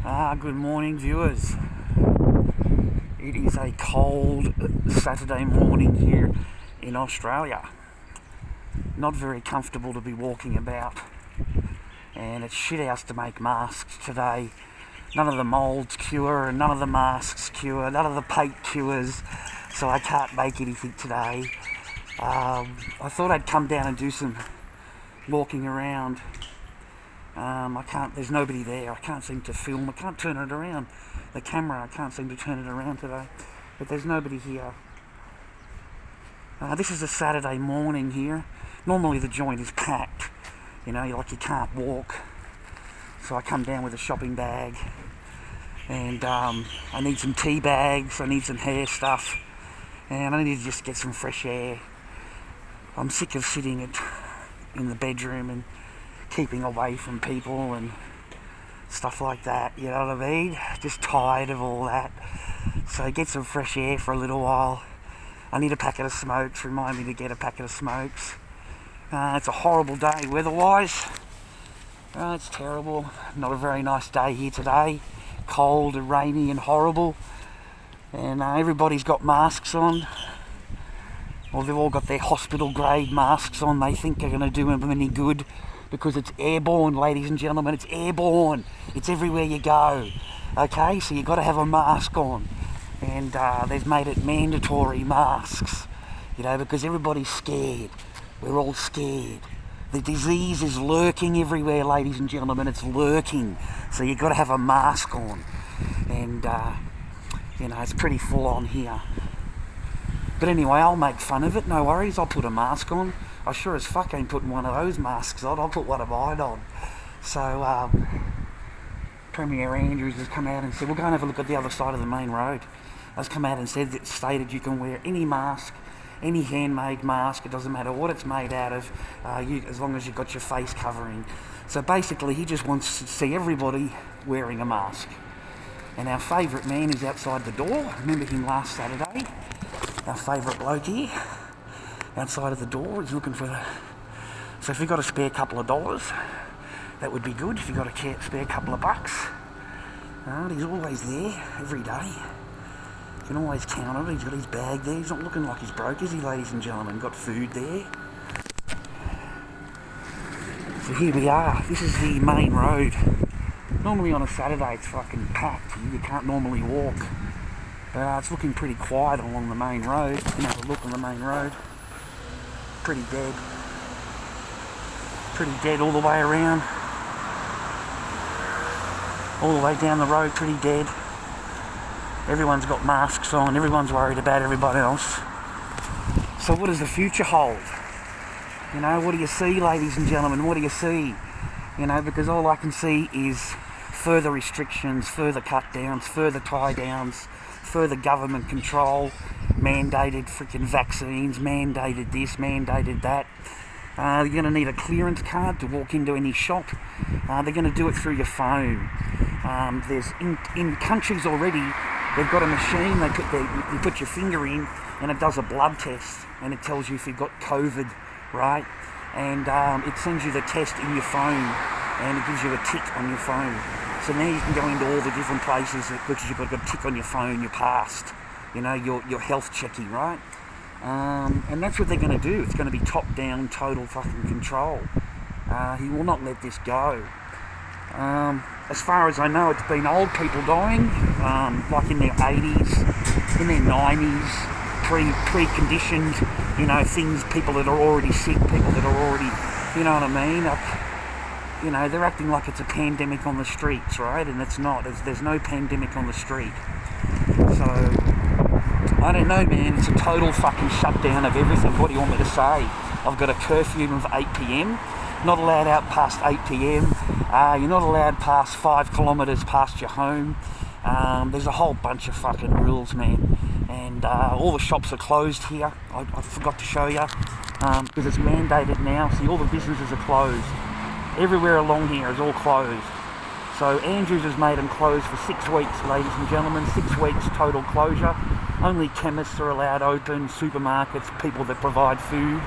Good morning, viewers. It is a cold Saturday morning here in Australia. Not very comfortable to be walking about, and it's shit house to make masks today. None of the moulds cure, and none of the masks cure, none of the paint cures, so I can't make anything today. I thought I'd come down and do some walking around. There's nobody there. I can't seem to film. I can't turn it around. The camera, I can't seem to turn it around today. But there's nobody here. This is a Saturday morning here. Normally the joint is packed. You can't walk. So I come down with a shopping bag. And I need some tea bags. I need some hair stuff. And I need to just get some fresh air. I'm sick of sitting in the bedroom and keeping away from people and stuff like that, you know what I mean? Just tired of all that. So get some fresh air for a little while. I need a packet of smokes. Remind me to get a packet of smokes. It's a horrible day weather-wise. It's terrible. Not a very nice day here today. Cold and rainy and horrible. And everybody's got masks on. Well, they've all got their hospital-grade masks on. They think they're going to do them any good. Because it's airborne, ladies and gentlemen, it's airborne. It's everywhere you go. Okay, so you've got to have a mask on. And they've made it mandatory masks, because everybody's scared. We're all scared. The disease is lurking everywhere, ladies and gentlemen, it's lurking. So you've got to have a mask on. And, it's pretty full on here. But anyway, I'll make fun of it, no worries, I'll put a mask on. I sure as fuck ain't putting one of those masks on, I'll put one of mine on. So, Premier Andrews has come out and said, we'll go and have a look at the other side of the main road. Has come out and stated you can wear any mask, any handmade mask, it doesn't matter what it's made out of, as long as you've got your face covering. So basically, he just wants to see everybody wearing a mask. And our favourite man is outside the door. Remember him last Saturday? Our favourite bloke here. Outside of the door, he's looking for So if you've got a spare couple of dollars, that would be good. If you've got a spare couple of bucks. He's always there, every day. You can always count on it. He's got his bag there. He's not looking like he's broke, is he, ladies and gentlemen? Got food there. So here we are. This is the main road. Normally on a Saturday it's fucking packed. You can't normally walk. But it's looking pretty quiet along the main road. You can have a look on the main road. Pretty dead. Pretty dead all the way around. All the way down the road, pretty dead. Everyone's got masks on. Everyone's worried about everybody else. So what does the future hold? What do you see, ladies and gentlemen? What do you see? Because all I can see is further restrictions, further cut downs, further tie downs, further government control, mandated freaking vaccines, mandated this, mandated that. You're going to need a clearance card to walk into any shop. They're going to do it through your phone. There's in countries already, they've got a machine, you put your finger in and it does a blood test and it tells you if you've got COVID, right? And it sends you the test in your phone and it gives you a tick on your phone. So now you can go into all the different places because you've got a tick on your phone, you're passed. Your health checking, right? And that's what they're going to do. It's going to be top-down, total fucking control. He will not let this go. As far as I know, it's been old people dying, like in their 80s, in their 90s, pre-conditioned, things, people that are already sick, people that are already, you know what I mean? They're acting like it's a pandemic on the streets, right? And it's not. There's no pandemic on the street. So, I don't know, man. It's a total fucking shutdown of everything. What do you want me to say? I've got a curfew of 8 p.m. Not allowed out past 8 p.m. You're not allowed past 5 kilometres past your home. There's a whole bunch of fucking rules, man. And all the shops are closed here. I forgot to show you. Because it's mandated now. See, all the businesses are closed. Everywhere along here is all closed. So Andrews has made them close for 6 weeks, ladies and gentlemen. 6 weeks total closure. Only chemists are allowed open, supermarkets, people that provide food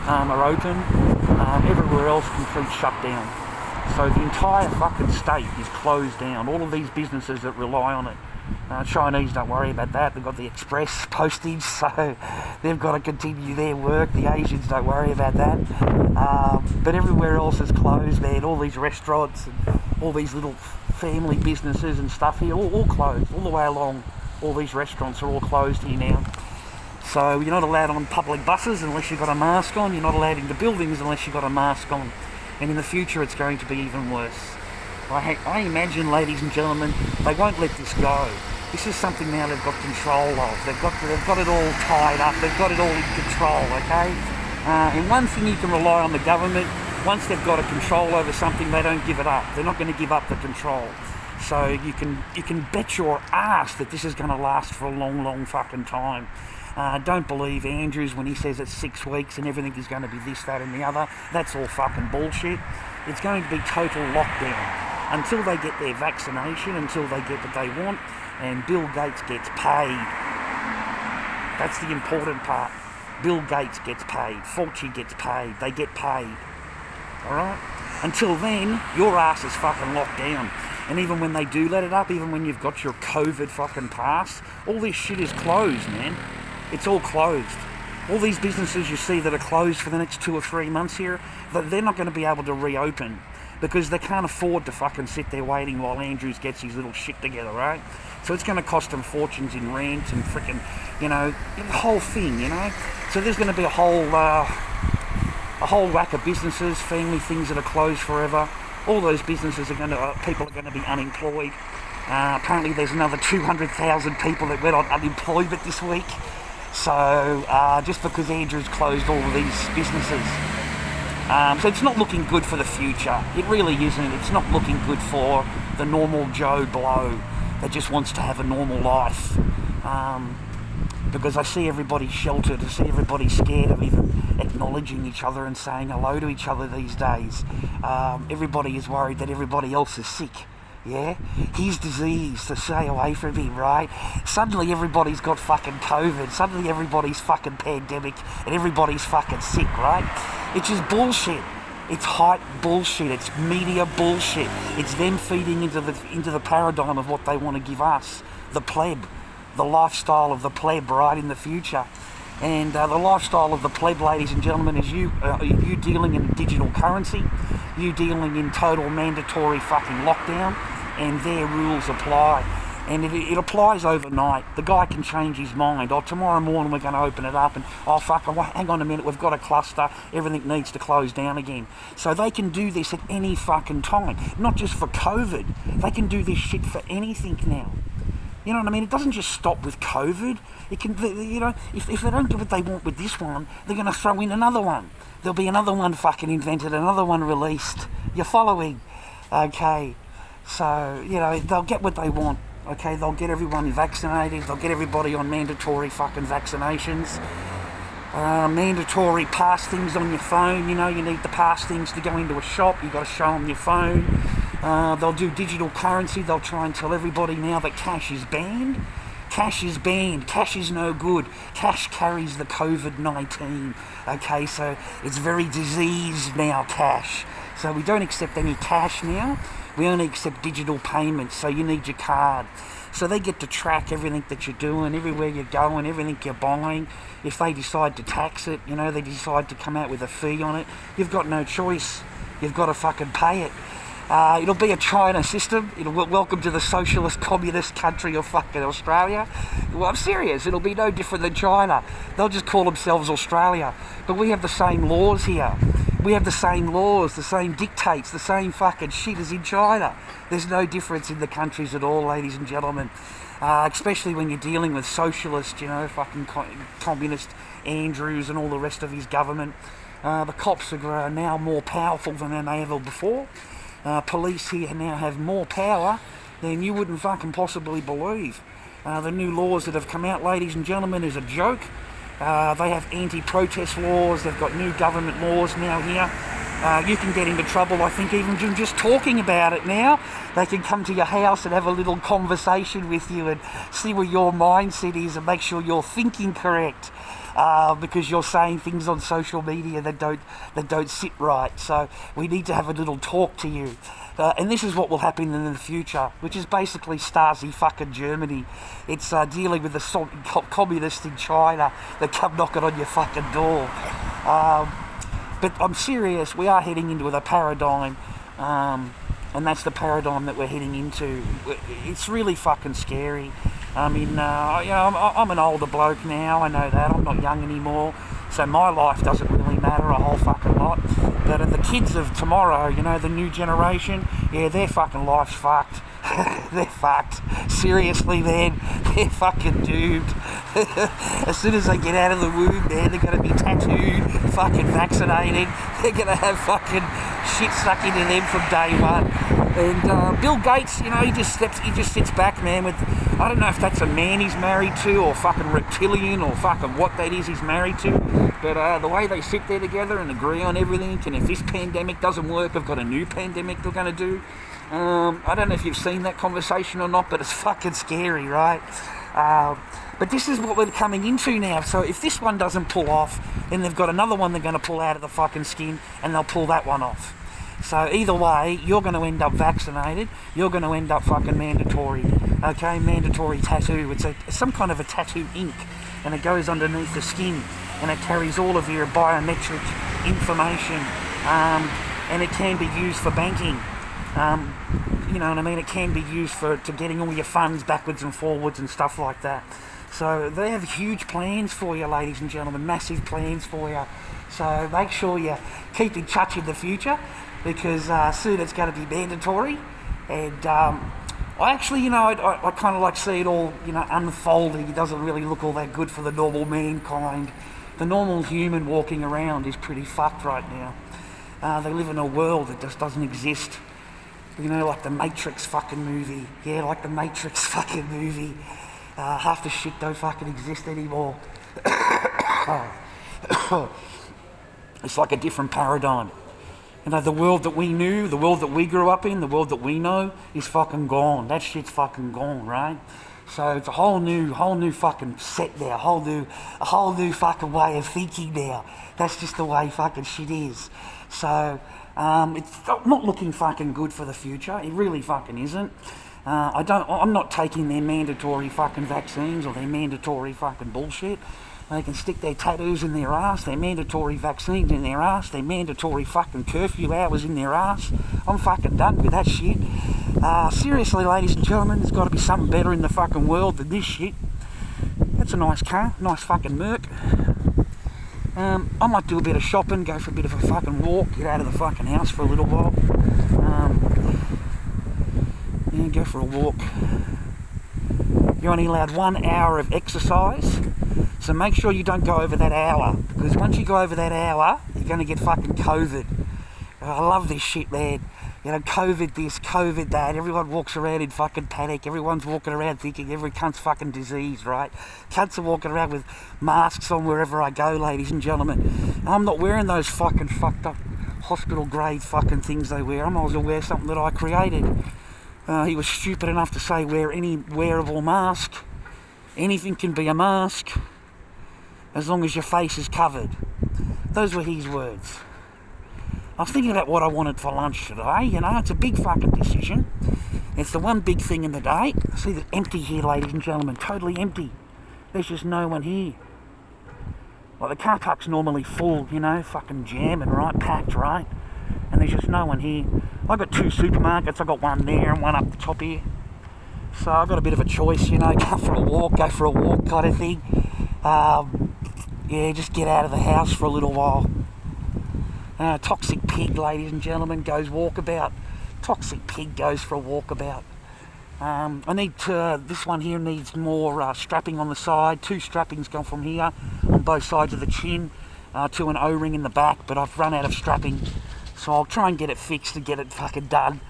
are open. Everywhere else, complete shutdown. So the entire fucking state is closed down. All of these businesses that rely on it. Chinese don't worry about that. They've got the express postage, so they've got to continue their work. The Asians don't worry about that. But everywhere else is closed, man. All these restaurants and all these little family businesses and stuff here, all closed. All the way along, all these restaurants are all closed here now. So you're not allowed on public buses unless you've got a mask on. You're not allowed into buildings unless you've got a mask on. And in the future, it's going to be even worse. I imagine, ladies and gentlemen, they won't let this go. This is something now they've got control of. They've got it all tied up. They've got it all in control, okay? And one thing you can rely on the government, once they've got a control over something, they don't give it up. They're not going to give up the control. So you can bet your ass that this is going to last for a long, long fucking time. Don't believe Andrews when he says it's 6 weeks and everything is going to be this, that and the other. That's all fucking bullshit. It's going to be total lockdown until they get their vaccination, until they get what they want, and Bill Gates gets paid. That's the important part. Bill Gates gets paid. Fauci gets paid. They get paid. Alright? Until then, your ass is fucking locked down. And even when they do let it up, even when you've got your COVID fucking pass, all this shit is closed, man. It's all closed. All these businesses you see that are closed for the next 2 or 3 months here, they're not going to be able to reopen because they can't afford to fucking sit there waiting while Andrews gets his little shit together, right? So it's going to cost them fortunes in rent and frickin', the whole thing, So there's going to be a whole whack of businesses, family things that are closed forever. All those businesses people are going to be unemployed. Apparently there's another 200,000 people that went on unemployment this week. So just because Andrews closed all of these businesses. So it's not looking good for the future. It really isn't. It's not looking good for the normal Joe Blow that just wants to have a normal life. Because I see everybody sheltered. I see everybody scared of even acknowledging each other and saying hello to each other these days. Everybody is worried that everybody else is sick. Yeah? He's diseased, so stay away from him, right? Suddenly everybody's got fucking COVID. Suddenly everybody's fucking pandemic and everybody's fucking sick, right? It's just bullshit. It's hype bullshit. It's media bullshit. It's them feeding into the paradigm of what they want to give us, the pleb, the lifestyle of the pleb, right, in the future. And the lifestyle of the pleb, ladies and gentlemen, is you dealing in digital currency, you dealing in total mandatory fucking lockdown, and their rules apply. And it applies overnight. The guy can change his mind. Tomorrow morning we're going to open it up and, hang on a minute, we've got a cluster, everything needs to close down again. So they can do this at any fucking time. Not just for COVID. They can do this shit for anything now. You know what I mean? It doesn't just stop with COVID. It can, if they don't get what they want with this one, they're going to throw in another one. There'll be another one fucking invented, another one released. You're following? Okay. So, they'll get what they want. Okay, they'll get everyone vaccinated. They'll get everybody on mandatory fucking vaccinations. Mandatory pass things on your phone. You need the pass things to go into a shop. You've got to show them your phone. They'll do digital currency. They'll try and tell everybody now that cash is banned. Cash is banned. Cash is no good. Cash carries the COVID-19. Okay, so it's very diseased now, cash. So we don't accept any cash now. We only accept digital payments, so you need your card. So they get to track everything that you're doing, everywhere you're going, everything you're buying. If they decide to tax it, they decide to come out with a fee on it, you've got no choice. You've got to fucking pay it. It'll be a China system. Welcome to the socialist communist country of fucking Australia. Well, I'm serious. It'll be no different than China. They'll just call themselves Australia. But we have the same laws here. We have the same laws, the same dictates, the same fucking shit as in China. There's no difference in the countries at all, ladies and gentlemen. Especially when you're dealing with socialist, fucking communist Andrews and all the rest of his government. The cops are now more powerful than they ever before. Police here now have more power than you wouldn't fucking possibly believe. The new laws that have come out, ladies and gentlemen, is a joke. They have anti-protest laws. They've got new government laws now here. You can get into trouble, I think, even just talking about it now. They can come to your house and have a little conversation with you and see where your mindset is and make sure you're thinking correct. because you're saying things on social media that don't sit right. So we need to have a little talk to you. And this is what will happen in the future, which is basically Stasi fucking Germany. It's dealing with the communists in China that come knocking on your fucking door. But I'm serious, we are heading into the paradigm, and that's the paradigm that we're heading into. It's really fucking scary. I mean, you know, I'm an older bloke now, I know that, I'm not young anymore, so my life doesn't really matter a whole fucking lot. But the kids of tomorrow, you know, the new generation, yeah, their fucking life's fucked. They're fucked. Seriously, man, they're fucking doomed. As soon as they get out of the womb, man, they're going to be tattooed, fucking vaccinated. They're going to have fucking shit stuck into them from day one. And Bill Gates, you know, he just sits back, man, with, I don't know if that's a man he's married to, or fucking reptilian, or fucking what that is he's married to. But the way they sit there together and agree on everything, and if this pandemic doesn't work, they've got a new pandemic they're going to do. I don't know if you've seen that conversation or not, but it's fucking scary, right? But this is what we're coming into now. So if this one doesn't pull off, then they've got another one they're going to pull out of the fucking skin, and they'll pull that one off. So either way, you're going to end up vaccinated, you're going to end up fucking mandatory, okay? Mandatory tattoo. It's some kind of a tattoo ink, and it goes underneath the skin, and it carries all of your biometric information, and it can be used for banking. You know what I mean? It can be used to getting all your funds backwards and forwards and stuff like that. So they have huge plans for you, ladies and gentlemen, massive plans for you. So make sure you keep in touch in the future, because soon it's going to be mandatory. And I actually, you know, I kind of like see it all, you know, unfolding. It doesn't really look all that good for the normal mankind. The normal human walking around is pretty fucked right now. They live in a world that just doesn't exist. You know, like the Matrix fucking movie. Yeah, like the Matrix fucking movie. Half the shit don't fucking exist anymore. It's like a different paradigm. You know, the world that we knew, the world that we grew up in, the world that we know is fucking gone. That shit's fucking gone, right? So it's a whole new fucking set there, a whole new fucking way of thinking now. That's just the way fucking shit is. So it's not looking fucking good for the future. It really fucking isn't. I'm not taking their mandatory fucking vaccines or their mandatory fucking bullshit. They can stick their tattoos in their ass, their mandatory vaccines in their ass, their mandatory fucking curfew hours in their ass. I'm fucking done with that shit. Seriously, ladies and gentlemen, there's got to be something better in the fucking world than this shit. That's a nice car, nice fucking Merc. I might do a bit of shopping, go for a bit of a fucking walk, get out of the fucking house for a little while. Yeah, go for a walk. You're only allowed 1 hour of exercise, so make sure you don't go over that hour, because once you go over that hour, you're going to get fucking COVID. I love this shit, man. You know, COVID this, COVID that. Everyone walks around in fucking panic. Everyone's walking around thinking every cunt's fucking diseased, right? Cunts are walking around with masks on wherever I go, ladies and gentlemen. I'm not wearing those fucking fucked up hospital grade fucking things they wear. I might as well wear something that I created. He was stupid enough to say wear any wearable mask. Anything can be a mask, as long as your face is covered. Those were his words. I was thinking about what I wanted for lunch today, you know, it's a big fucking decision. It's the one big thing in the day. See, it's empty here, ladies and gentlemen, totally empty. There's just no one here. Well, the car park's normally full, you know, fucking jamming, right, packed, right? And there's just no one here. I've got 2 supermarkets, I've got one there and one up the top here. So I've got a bit of a choice, you know, go for a walk kind of thing. Yeah, just get out of the house for a little while. Toxic pig, ladies and gentlemen, goes walkabout. Toxic pig goes for a walkabout. I need this one here needs more strapping on the side. 2 strappings go from here on both sides of the chin to an O-ring in the back, but I've run out of strapping, so I'll try and get it fixed and get it fucking done.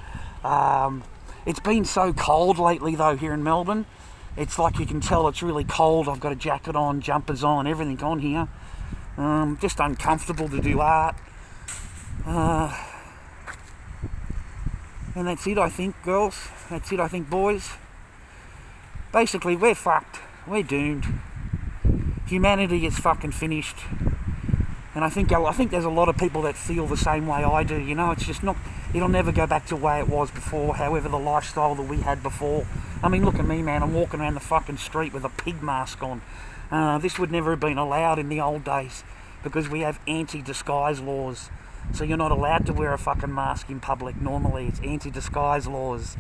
It's been so cold lately though here in Melbourne. It's like you can tell it's really cold. I've got a jacket on, jumpers on, everything on here. Just uncomfortable to do art. And that's it, I think, girls. That's it, I think, boys. Basically, we're fucked. We're doomed. humanity is fucking finished. And I think there's a lot of people that feel the same way I do. You know, it's just not. It'll never go back to the way it was before. However, the lifestyle that we had before. I mean, look at me, man. I'm walking around the fucking street with a pig mask on. This would never have been allowed in the old days because we have anti-disguise laws. So you're not allowed to wear a fucking mask in public normally. It's anti-disguise laws.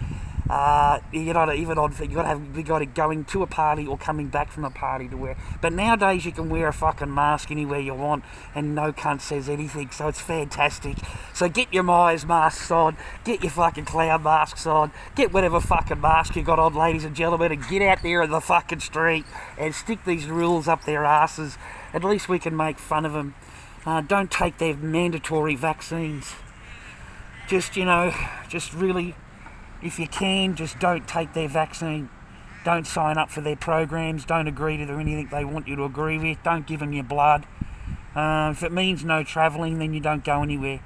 You're not even on. You got to going to a party or coming back from a party to wear. But nowadays you can wear a fucking mask anywhere you want, and no cunt says anything. So it's fantastic. So get your Myers masks on, get your fucking clown masks on, get whatever fucking mask you got on, ladies and gentlemen, and get out there in the fucking street and stick these rules up their asses. At least we can make fun of them. Don't take their mandatory vaccines. Just really. If you can, just don't take their vaccine. Don't sign up for their programs. Don't agree to anything they want you to agree with. Don't give them your blood. If it means no travelling, then you don't go anywhere.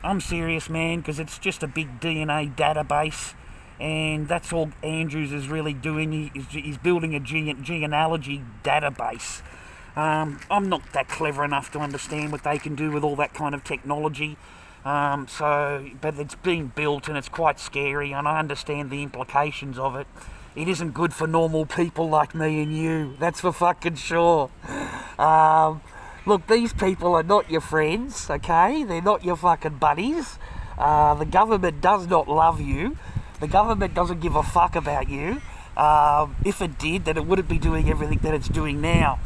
I'm serious, man, because it's just a big DNA database, and that's all Andrews is really doing. He's building a genealogy database. I'm not that clever enough to understand what they can do with all that kind of technology. But it's being built and it's quite scary, and I understand the implications of it. It isn't good for normal people like me and you, that's for fucking sure. Look, these people are not your friends, okay? They're not your fucking buddies. The government does not love you. The government doesn't give a fuck about you. If it did, then it wouldn't be doing everything that it's doing now.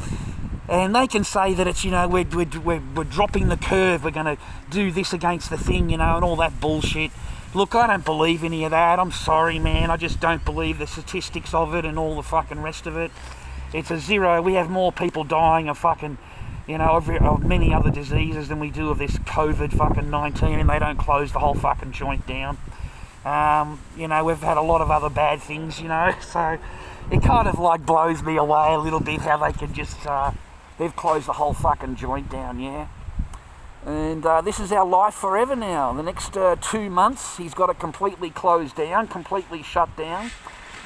And they can say that it's, we're dropping the curve, we're going to do this against the thing, and all that bullshit. Look, I don't believe any of that. I'm sorry, man. I just don't believe the statistics of it and all the fucking rest of it. It's a zero. We have more people dying of fucking, of many other diseases than we do of this COVID fucking 19, and they don't close the whole fucking joint down. We've had a lot of other bad things, so it kind of blows me away a little bit how they can just... They've closed the whole fucking joint down, yeah. And this is our life forever now. The next 2 months, he's got it completely closed down, completely shut down.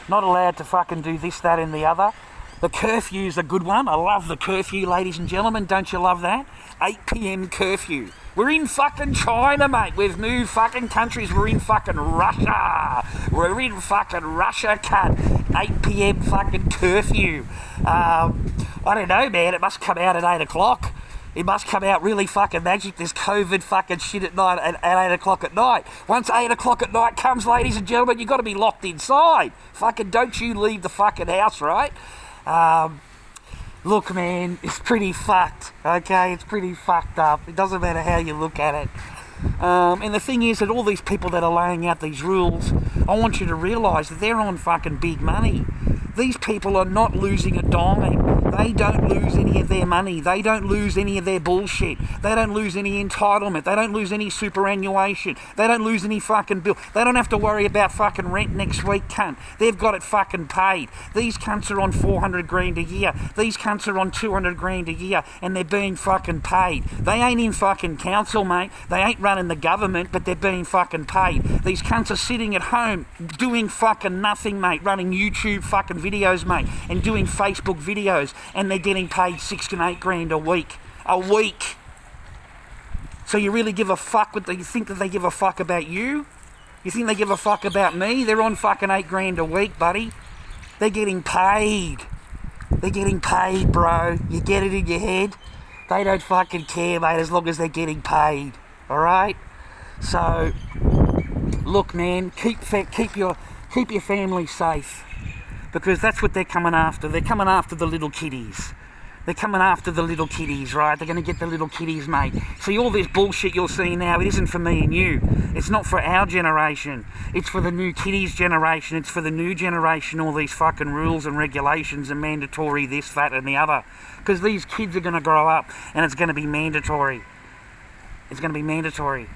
Not allowed to fucking do this, that, and the other. The curfew's a good one. I love the curfew, ladies and gentlemen. Don't you love that? 8 p.m. curfew. We're in fucking China, mate. We've moved fucking countries. We're in fucking Russia. We're in fucking Russia, cunt. 8 p.m. fucking curfew. I don't know, man. It must come out at 8 o'clock. It must come out really fucking magic, this COVID fucking shit at night at 8 o'clock at night. Once 8 o'clock at night comes, ladies and gentlemen, you've got to be locked inside. Fucking don't you leave the fucking house, right? Look, man, it's pretty fucked, okay? It's pretty fucked up. It doesn't matter how you look at it. And the thing is that all these people that are laying out these rules, I want you to realise that they're on fucking big money. These people are not losing a dime. They don't lose any of their money. They don't lose any of their bullshit. They don't lose any entitlement. They don't lose any superannuation. They don't lose any fucking bill. They don't have to worry about fucking rent next week, cunt. They've got it fucking paid. These cunts are on 400 grand a year. These cunts are on 200 grand a year, and they're being fucking paid. They ain't in fucking council, mate. They ain't running the government, but they're being fucking paid. These cunts are sitting at home doing fucking nothing, mate, running YouTube fucking videos, mate, and doing Facebook videos, and they're getting paid 6 and 8 grand a week. So you really give a fuck? You think that they give a fuck about you? You think they give a fuck about me? They're on fucking 8 grand a week, buddy. They're getting paid. They're getting paid, bro. You get it in your head? They don't fucking care, mate, as long as they're getting paid. Alright? So, look, man, keep your family safe. Because that's what they're coming after. They're coming after the little kiddies. They're coming after the little kiddies, right? They're going to get the little kiddies, mate. See, all this bullshit you're seeing now, it isn't for me and you. It's not for our generation. It's for the new kiddies generation. It's for the new generation, all these fucking rules and regulations and mandatory this, that, and the other. Because these kids are going to grow up and it's going to be mandatory. It's going to be mandatory.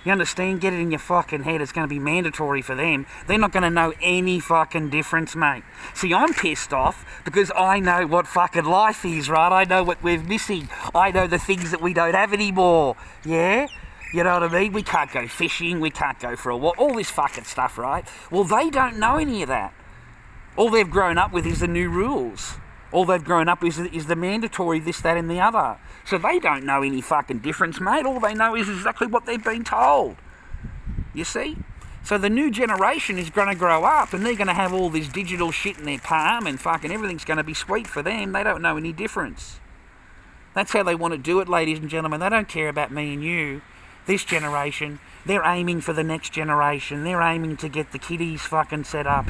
You understand? Get it in your fucking head. It's going to be mandatory for them. They're not going to know any fucking difference, mate. See, I'm pissed off because I know what fucking life is, right? I know what we're missing. I know the things that we don't have anymore. Yeah? You know what I mean? We can't go fishing. We can't go for a walk. All this fucking stuff, right? Well, they don't know any of that. All they've grown up with is the new rules. All they've grown up is the mandatory this, that and the other. So they don't know any fucking difference, mate. All they know is exactly what they've been told. You see? So the new generation is going to grow up and they're going to have all this digital shit in their palm and fucking everything's going to be sweet for them. They don't know any difference. That's how they want to do it, ladies and gentlemen. They don't care about me and you. This generation, they're aiming for the next generation. They're aiming to get the kiddies fucking set up.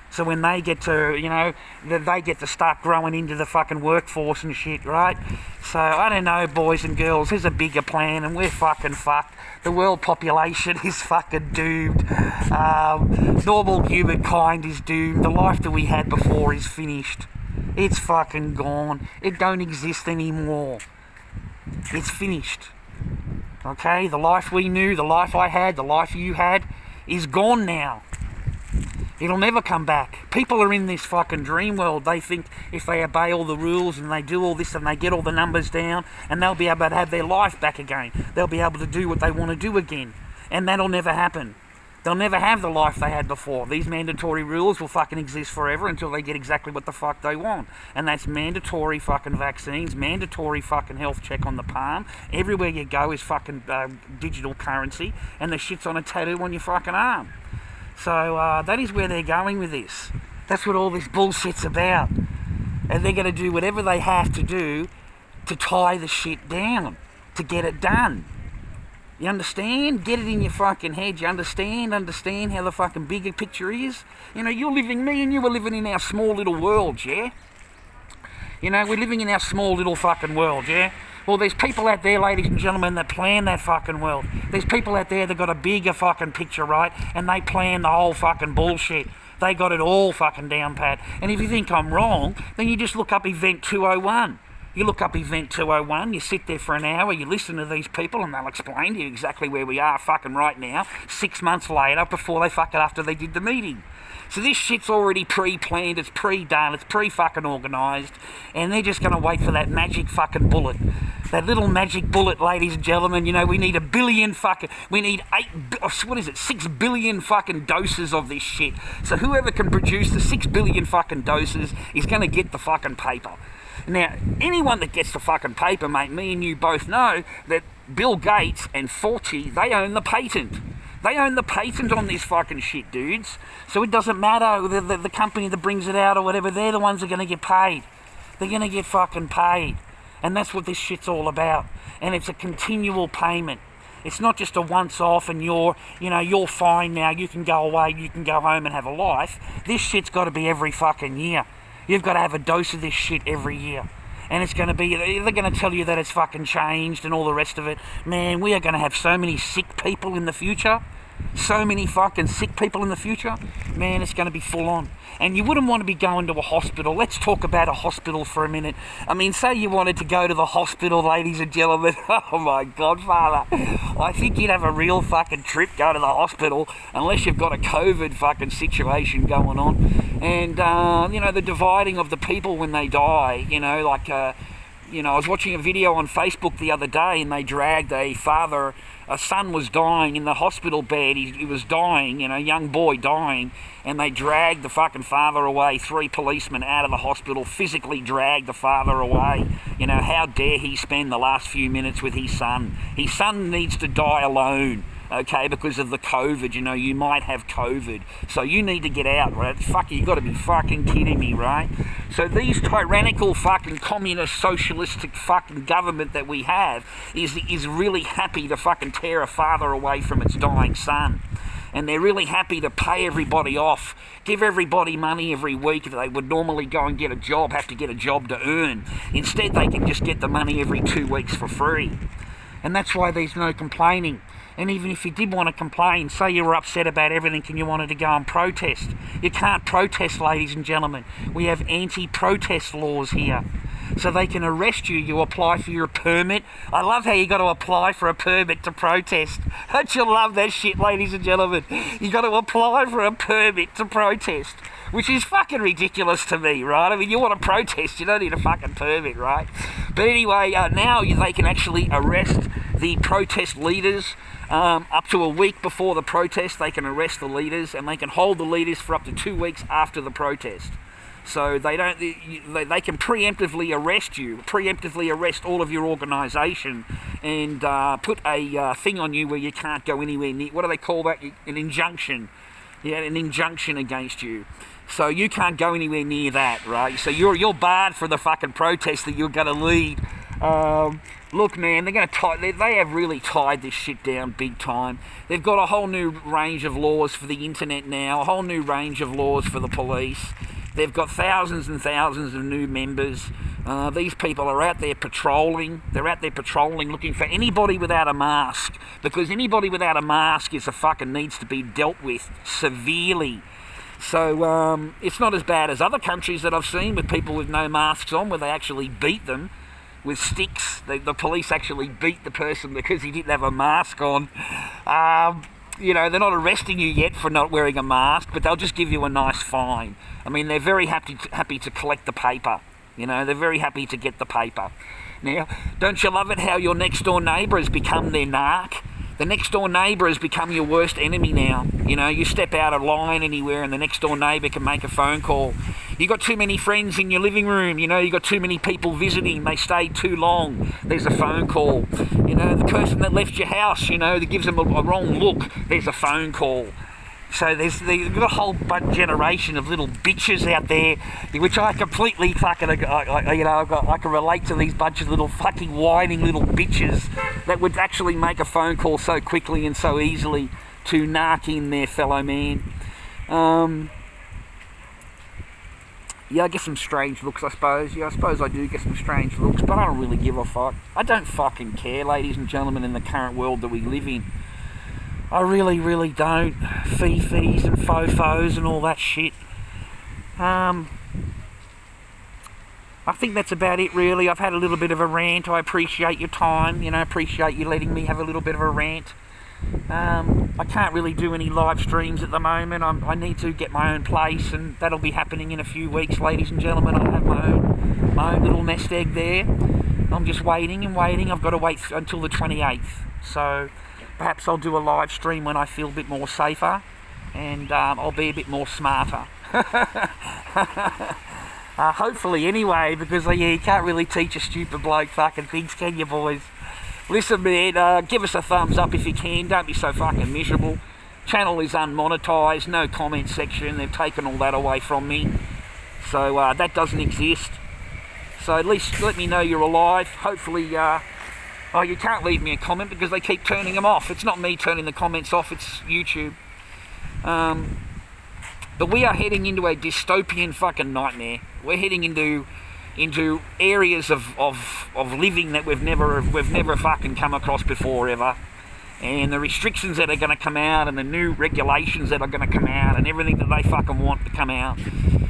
So when they get to, you know, they get to start growing into the fucking workforce and shit, right? So, I don't know, boys and girls, there's a bigger plan and we're fucking fucked. The world population is fucking doomed. Normal humankind is doomed. The life that we had before is finished. It's fucking gone. It don't exist anymore. It's finished. Okay? The life we knew, the life I had, the life you had, is gone now. It'll never come back. People are in this fucking dream world. They think if they obey all the rules and they do all this and they get all the numbers down and they'll be able to have their life back again. They'll be able to do what they want to do again. And that'll never happen. They'll never have the life they had before. These mandatory rules will fucking exist forever until they get exactly what the fuck they want. And that's mandatory fucking vaccines, mandatory fucking health check on the palm. Everywhere you go is fucking digital currency and the shit's on a tattoo on your fucking arm. So that is where they're going with this. That's what all this bullshit's about. And they're going to do whatever they have to do to tie the shit down, to get it done. You understand? Get it in your fucking head. You understand how the fucking bigger picture is? You know, me and you are living in our small little world, yeah? You know, we're living in our small little fucking world, yeah? Well, there's people out there, ladies and gentlemen, that plan that fucking world. There's people out there that got a bigger fucking picture, right? And they plan the whole fucking bullshit. They got it all fucking down pat. And if you think I'm wrong, then you just look up Event 201. You look up Event 201, you sit there for an hour, you listen to these people and they'll explain to you exactly where we are fucking right now, 6 months later, before they fuck it after they did the meeting. So this shit's already pre-planned, it's pre-done, it's pre-fucking organised, and they're just going to wait for that magic fucking bullet. That little magic bullet, ladies and gentlemen. You know, we need 6 billion fucking doses of this shit. So whoever can produce the 6 billion fucking doses is going to get the fucking paper. Now, anyone that gets the fucking paper, mate, me and you both know that Bill Gates and Fauci, they own the patent. They own the patent on this fucking shit, dudes. So it doesn't matter, the company that brings it out or whatever, they're the ones that are going to get paid. They're going to get fucking paid. And that's what this shit's all about. And it's a continual payment. It's not just a once-off and you're fine now, you can go away, you can go home and have a life. This shit's got to be every fucking year. You've got to have a dose of this shit every year. And it's going to be, they're going to tell you that it's fucking changed and all the rest of it. Man, we are going to have so many sick people in the future. So many fucking sick people in the future. Man, it's going to be full on. And you wouldn't want to be going to a hospital. Let's talk about a hospital for a minute. I mean, say you wanted to go to the hospital, ladies and gentlemen. Oh my God, Father. I think you'd have a real fucking trip going to the hospital unless you've got a COVID fucking situation going on. And, the dividing of the people when they die, I was watching a video on Facebook the other day and they dragged a son was dying in the hospital bed. He was dying, young boy dying, and they dragged the fucking father away. 3 policemen out of the hospital physically dragged the father away. How dare he spend the last few minutes with his son? His son needs to die alone. Okay, because of the COVID, you might have COVID. So you need to get out, right? You got to be fucking kidding me, right? So these tyrannical fucking communist socialistic fucking government that we have is really happy to fucking tear a father away from its dying son. And they're really happy to pay everybody off, give everybody money every week if they would normally go and get a job, have to get a job to earn. Instead, they can just get the money every 2 weeks for free. And that's why there's no complaining. And even if you did want to complain, say you were upset about everything and you wanted to go and protest, you can't protest, ladies and gentlemen. We have anti-protest laws here. So they can arrest you. You apply for your permit. I love how you got to apply for a permit to protest. Don't you love that shit, ladies and gentlemen? You got to apply for a permit to protest, which is fucking ridiculous to me, right? I mean, you want to protest, you don't need a fucking permit, right? But anyway, now they can actually arrest the protest leaders. Up to a week before the protest, they can arrest the leaders and they can hold the leaders for up to 2 weeks after the protest. So they can preemptively arrest all of your organisation, and put a thing on you where you can't go anywhere near. What do they call that? An injunction. Yeah, an injunction against you. So you can't go anywhere near that, right? So you're barred for the fucking protest that you're going to lead. Look, man, they have really tied this shit down big time. They've got a whole new range of laws for the internet now, a whole new range of laws for the police. They've got thousands and thousands of new members. These people are out there patrolling. They're out there patrolling, looking for anybody without a mask, because anybody without a mask needs to be dealt with severely. So it's not as bad as other countries that I've seen with people with no masks on, where they actually beat them with sticks. The police actually beat the person because he didn't have a mask on. They're not arresting you yet for not wearing a mask, but they'll just give you a nice fine. I mean, they're very happy to collect the paper. They're very happy to get the paper. Now, don't you love it how your next door neighbour has become their narc? The next door neighbour has become your worst enemy now. You step out of line anywhere and the next door neighbour can make a phone call. You got too many friends in your living room, you got too many people visiting, they stayed too long, there's a phone call. The person that left your house, that gives them a wrong look, there's a phone call. So they've got a whole generation of little bitches out there, which I completely fucking, I can relate to these bunch of little fucking whining little bitches that would actually make a phone call so quickly and so easily to narc in their fellow man. I get some strange looks, I suppose. I suppose I do get some strange looks, but I don't really give a fuck. I don't fucking care, ladies and gentlemen, in the current world that we live in. I really, really don't. Fifis and fofos and all that shit. I think that's about it, really. I've had a little bit of a rant. I appreciate your time. Appreciate you letting me have a little bit of a rant. I can't really do any live streams at the moment. I need to get my own place, and that'll be happening in a few weeks, ladies and gentlemen. I'll have my own little nest egg there. I'm just waiting and waiting. I've got to wait until the 28th. So perhaps I'll do a live stream when I feel a bit more safer, and I'll be a bit more smarter. Hopefully anyway, because you can't really teach a stupid bloke fucking things, can you, boys? Listen, man, give us a thumbs up if you can. Don't be so fucking miserable. Channel is unmonetized, no comment section. They've taken all that away from me. So that doesn't exist. So at least let me know you're alive. Hopefully, you can't leave me a comment because they keep turning them off. It's not me turning the comments off, it's YouTube. But we are heading into a dystopian fucking nightmare. We're heading into areas of living that we've never fucking come across before ever, and the restrictions that are going to come out, and the new regulations that are going to come out, and everything that they fucking want to come out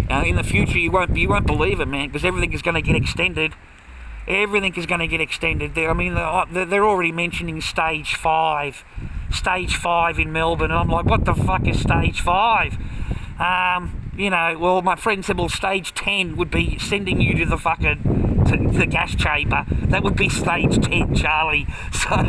in the future, you won't believe it, man, because everything is going to get extended. Everything is going to get extended. They're already mentioning stage 5 in Melbourne, and I'm like, what the fuck is stage 5? Well, my friend said, well, stage 10 would be sending you to the gas chamber. That would be stage 10, Charlie. So,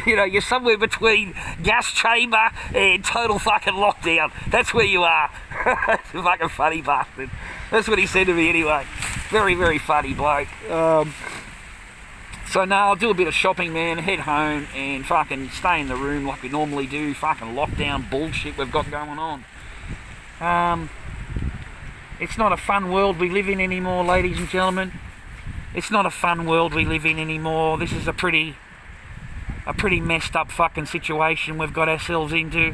you're somewhere between gas chamber and total fucking lockdown. That's where you are. That's a fucking funny bastard. That's what he said to me anyway. Very, very funny bloke. So no, I'll do a bit of shopping, man, head home and fucking stay in the room like we normally do. Fucking lockdown bullshit we've got going on. It's not a fun world we live in anymore, ladies and gentlemen. It's not a fun world we live in anymore. This is a pretty messed up fucking situation we've got ourselves into.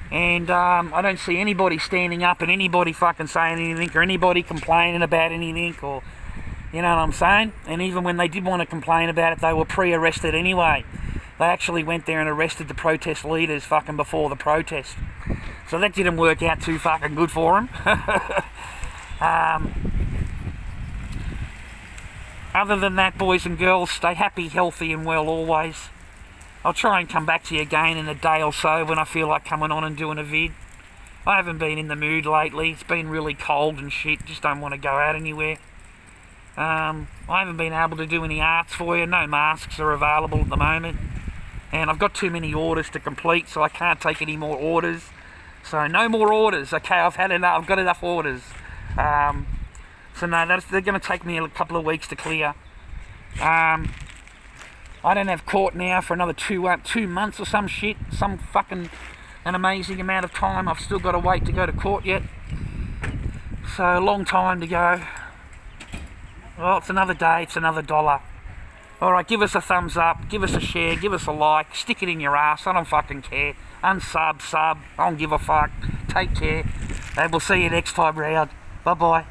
And I don't see anybody standing up and anybody fucking saying anything, or anybody complaining about anything, or, you know what I'm saying? And even when they did want to complain about it, they were pre-arrested anyway. They actually went there and arrested the protest leaders fucking before the protest. So that didn't work out too fucking good for them. Other than that, boys and girls, stay happy, healthy and well always. I'll try and come back to you again in a day or so when I feel like coming on and doing a vid. I haven't been in the mood lately. It's been really cold and shit. Just don't want to go out anywhere. I haven't been able to do any arts for you. No masks are available at the moment. And I've got too many orders to complete, so I can't take any more orders. So no more orders. Okay, I've had enough. I've got enough orders. So no, they're going to take me a couple of weeks to clear. I don't have court now for another 2 months or some shit, some fucking an amazing amount of time. I've still got to wait to go to court yet, so a long time to go. Well, it's another day, it's another dollar. Alright, give us a thumbs up, give us a share, give us a like, stick it in your ass, I don't fucking care. Unsub, sub, I don't give a fuck. Take care, and we'll see you next time round. Bye bye.